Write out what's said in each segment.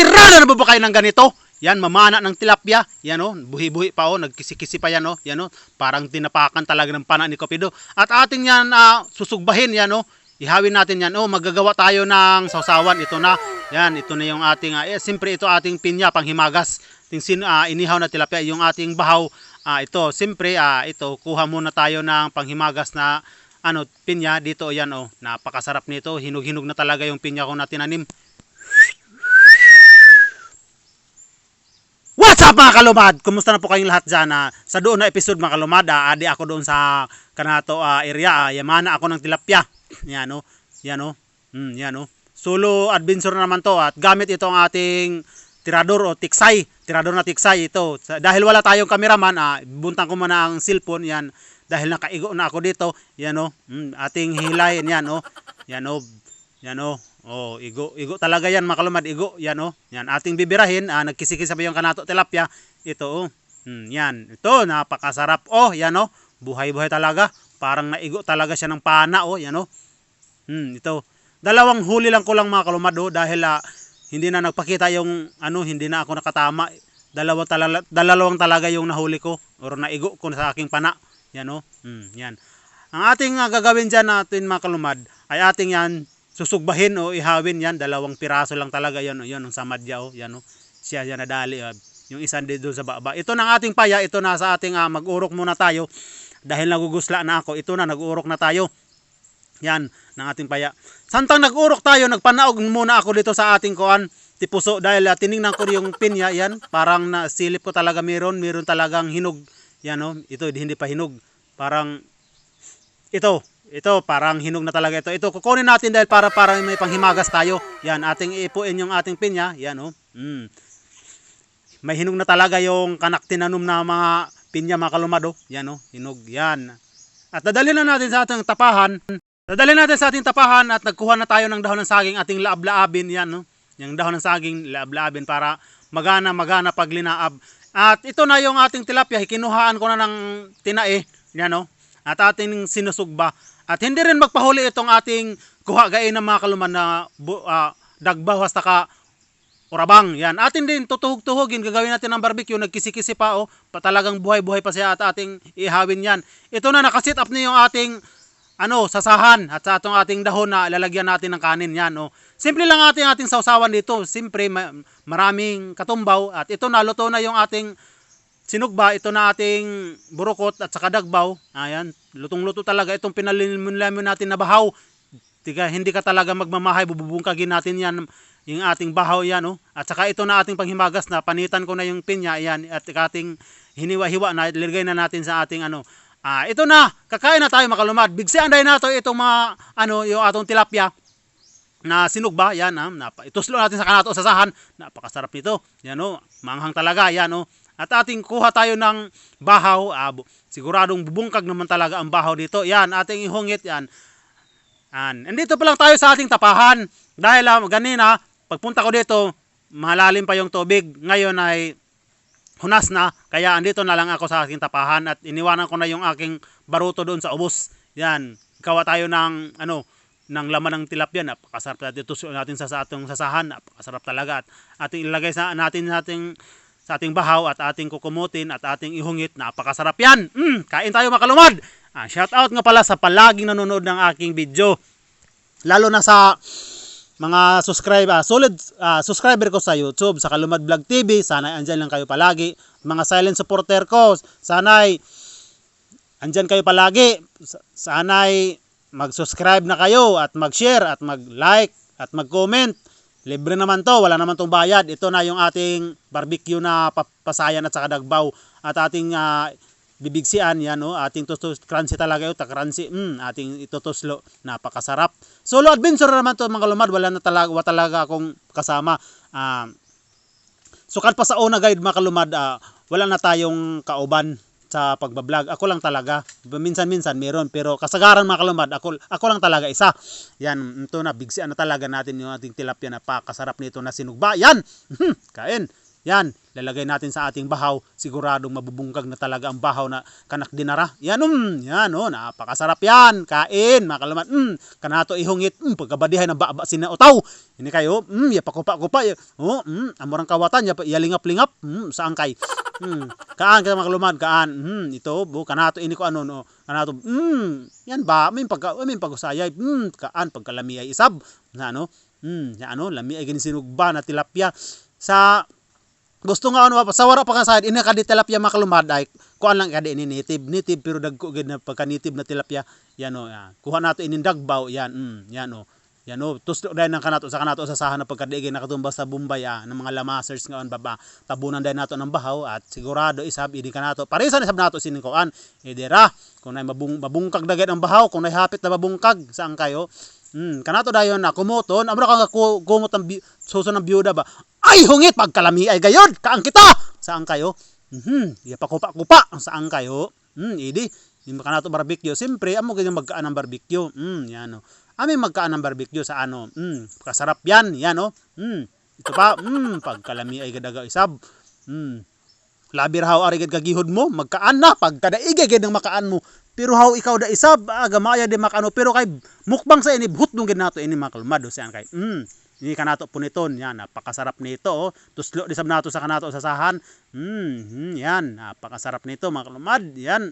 Natirada na ba kayo ng ganito? Yan, mamana ng tilapia. Yan o, buhi-buhi pa o, nagkisi-kisi pa yan o. Yan o, parang tinapakan talaga ng pana ni Cupido. At ating yan susugbahin yan o. Ihawin natin yan o, magagawa tayo ng sausawan. Ito na, yan, ito na yung ating, siyempre ito ating pinya, panghimagas. Inihaw na tilapia, yung ating bahaw. Ito, siyempre, ito, kuha muna tayo ng panghimagas na pinya. Dito, yan o, napakasarap nito. Hinog-hinog na talaga yung pinya ko na tinanim. What's up mga kalumad? Kumusta na po kayong lahat dyan? Sa doon na episode mga kalumad, adi ako doon sa kanato area, yamana ako ng tilapia. Yan o, yan o, yan o. Solo adventure na naman to at gamit ito ang ating tirador o tiksay. Tirador na tiksay ito. Dahil wala tayong cameraman, buntang ko muna ang cellphone yan. Dahil nakaigo na ako dito, yan o, ating hilay, yan o, yan o, yan o. Oh, igo talaga yan mga kalumad, igo, yan oh. Yan, ating bibirahin, nagkisikisa pa yung kanato tilapia. Ito oh. Yan, ito, napakasarap. Oh, yan oh. Buhay-buhay talaga. Parang naigo talaga siya ng pana oh, yan oh. Ito. Dalawang huli lang ko lang mga kalumad oh, dahil hindi na nagpakita yung hindi na ako nakatama. Dalawang talaga yung nahuli ko or naigo ko sa aking pana. Yan oh. Yan. Ang ating gagawin diyan natin mga kalumad ay ating yan susugbahin o ihawin yan, 2 piraso lang talaga yan, yan ang samadya o, yan o, siya yan nadali, yung isa doon sa baba. Ito ng ating paya, ito na sa ating mag-urok muna tayo, dahil nagugusla na ako, ito na, nag-urok na tayo, yan, ng ating paya. Santang nag-urok tayo, nagpanaog muna ako dito sa ating kuan, tipuso, dahil tiningnan ko yung pinya, yan, parang nasilip ko talaga meron talagang hinog, yan o, ito, hindi pa hinog, parang, ito parang hinog na talaga ito. Ito kukunin natin dahil para may panghimagas tayo. Yan, ating ipuin yung ating pinya. Yan oh. May hinog na talaga yung kanak tinanom na mga pinya mga kalumad oh. Yan oh, hinog yan. At dadalhin na natin sa ating tapahan. At nagkuha na tayo ng dahon ng saging ating laab-laabin yan oh. Yung dahon ng saging laab-laabin para magana pag linaab. At ito na yung ating tilapia, kinuhaan ko na ng tinae. Yan oh. At ating sinusugba. At hindi rin magpahuli itong ating kuhagain ng mga kaluman na dagbaw hasta ka orabang. Yan. Atin din tutuhog-tuhogin. Gagawin natin ng barbecue. Nagkisi-kisi pa. Oh. Talagang buhay-buhay pa siya at ating ihawin yan. Ito na nakasit up na yung ating sasahan. At sa itong ating dahon na lalagyan natin ng kanin. Yan. Oh. Simple lang ating sausawan dito. Simple maraming katumbaw. At ito na luto na yung ating sinugba, ito na ating burukot at saka dagbaw. Ayan, lutong-luto talaga itong pinalimun natin na bahaw. Hindi ka talaga magmamahay, bubungkagin natin yan, yung ating bahaw yan. Oh. At saka ito na ating panghimagas na panitan ko na yung pinya, yan, at ating hiniwa-hiwa na, ilagay na natin sa ating ito na, kakain na tayo mga kalumad. Bigsian dahil nato itong mga, yung atong tilapia na sinugba, yan, ituslo natin sa kanato sasahan, napakasarap nito, yan oh, manghang talaga, yan oh. At ating kuha tayo ng bahaw, siguradong bubungkag naman talaga ang bahaw dito. Yan, ating ihungit yan. Andito pa lang tayo sa ating tapahan. Dahil ganina, pagpunta ko dito, malalim pa yung tubig. Ngayon ay hunas na, kaya andito na lang ako sa ating tapahan at iniwanan ko na yung aking baruto doon sa ubos. Yan, gawa tayo ng ng laman ng tilapia. Napakasarap natin. Tusuin natin sa atong sasahan. Napakasarap talaga. At ating ilagay natin sa ating bahaw at ating kukumutin at ating ihungit. Napakasarap yan. Kain tayo mga kalumad. Shout out nga pala sa palaging nanonood ng aking video. Lalo na sa mga solid subscriber ko sa YouTube, sa Kalumad Vlog TV. Sana andyan lang kayo palagi. Mga silent supporter ko, sana'y andyan kayo palagi. Sana'y mag-subscribe na kayo at mag-share at mag-like at mag-comment. Libre naman to, wala naman tong bayad. Ito na yung ating barbecue na pasayan at saka dagbaw. At ating bibigsian, yan o, ating crunchy talaga yun, crunchy, ating itutuslo, napakasarap. Solo adventure naman to mga kalumad, wala talaga akong kasama. Sukat pa sa una guide mga kalumad, wala na tayong kauban sa pagbablog. Ako lang talaga. Minsan-minsan meron. Pero kasagaran mga kalumad, ako lang talaga isa. Yan, ito na, bigsian na talaga natin yung ating tilapia na pakasarap nito na sinugba. Yan! Kain! Yan, lalagay natin sa ating bahaw. Siguradong mabubungkag na talaga ang bahaw na kanak dinara. Yan, yan, napakasarap yan. Kain, mga kalumat. Kanato ihungit, pagkabadihay ng baba sinautaw. Ini kayo, yapakupa-kupa. Amurang kawatan, yalingap-lingap. Saan kay? Kaan ka mga kalumat, kaan. Ito, kanato ini ko ano, no. Kanato, yan ba? May pag-usayay. Kaan, pagkalami ay isab. Na ano? Lami ay ginisinugba na tilapia. Sa gusto nga sa wara pa kasayad ini kadi tilapia makalumad ay kuan lang kadi ini native pero dagko gid na pagka native na tilapia yan kuha nato ini dagbaw yan yan tuslo dai nang kanato sa sahan na pagkadigay nakatumbas sa Bombay ng mga lamasers ngaon baba tabunan dai nato ng bahaw at sigurado isab idi kanato parisan isab nato sinin kuan idira kung nay mabungkag dagit ang bahaw kung nay hapit na mabungkag saan kayo kanato dayon na kumoton amra ka kumot ang suso ng byuda ba ay hungit pagkalami ay gayod kaang kita saan kayo yapakupa-kupa saan kayo idi yung kanato barbecue siyempre amo ganyan magkaan ng barbecue yan ami magkaan ng barbecue sa kasarap yan ito pa pagkalami ay gadaga isab labir haw ari gid kagihod mo magkaan na pagkadaigay gid ng makaan mo pero haw ikaw da isab gamaya di makano pero kay mukbang sa ini buhut nung gid nato ini makalmado saan kay ini kanato puniton yan napakasarap nito tuslo disab nato sa kanato sa sahan yan napakasarap nito makalmad yan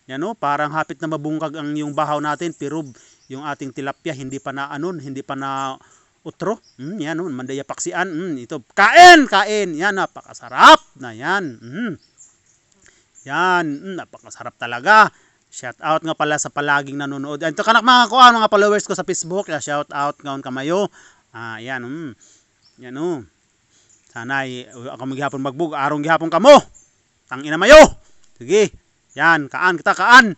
yan parang hapit na mabungkag ang yung bahaw natin pero yung ating tilapia hindi pa na hindi pa na utro yan mandaya paksian ito kain yan napakasarap na yan yan napakasarap talaga. Shout out nga pala sa palaging nanonood. Ito kanak mga kuan mga followers ko sa Facebook. Shout out ngaon kamayo. Yan yan sanay ako maghapon magbug arong gihapon kamo. Tangina mayo. Sige. Yan kaan kita kaan.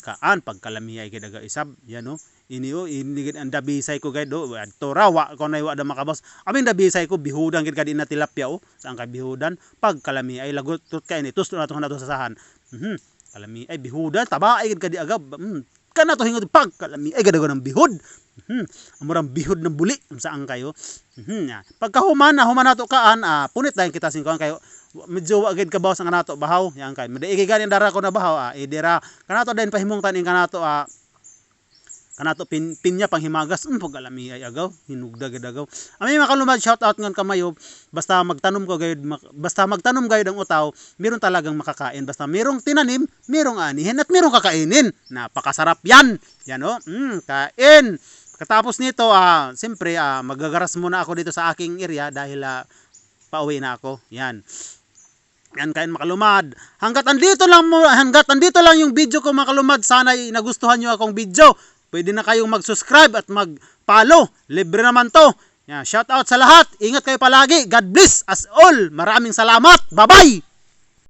Kaan pagkalami ay kidaga isab. Yan inigid ang dabisay ko gay do adto rawa ko nay wa da makabos. Aming dabisay ko bihudan gid kadi na tilapia saan ka bihudan pagkalami ay lagot kay ni tuslo nato sa sahan. Kalami ay bihudan taba ay gid kadi agab kanato hingod pagkalami ay gadago ng bihod amurang bihod ng buli saan kayo pagkahuman nato kaan punit dayon kita sin kuan kayo medyo wa gid kabaw sa kanato bahaw yan kay madaigi ganin dara ko na bahaw idira kanato dayon pahimungtan in kanato pinya panghimagas pagkalami ay agaw hinugda gid agaw ami makalumad shout out ngon kamayo basta magtanom gayud ang utaw meron talagang makakain basta merong tinanim merong anihin at merong kakainin napakasarap yan kain katapos nito siyempre magagaras muna ako dito sa aking area dahil pauwi na ako yan kain makalumad hanggat andito lang yung video ko makalumad sana nagustuhan nyo akong video. Pwede na kayong mag-subscribe at mag-follow. Libre naman to. Shout out sa lahat. Ingat kayo palagi. God bless us all. Maraming salamat. Bye-bye!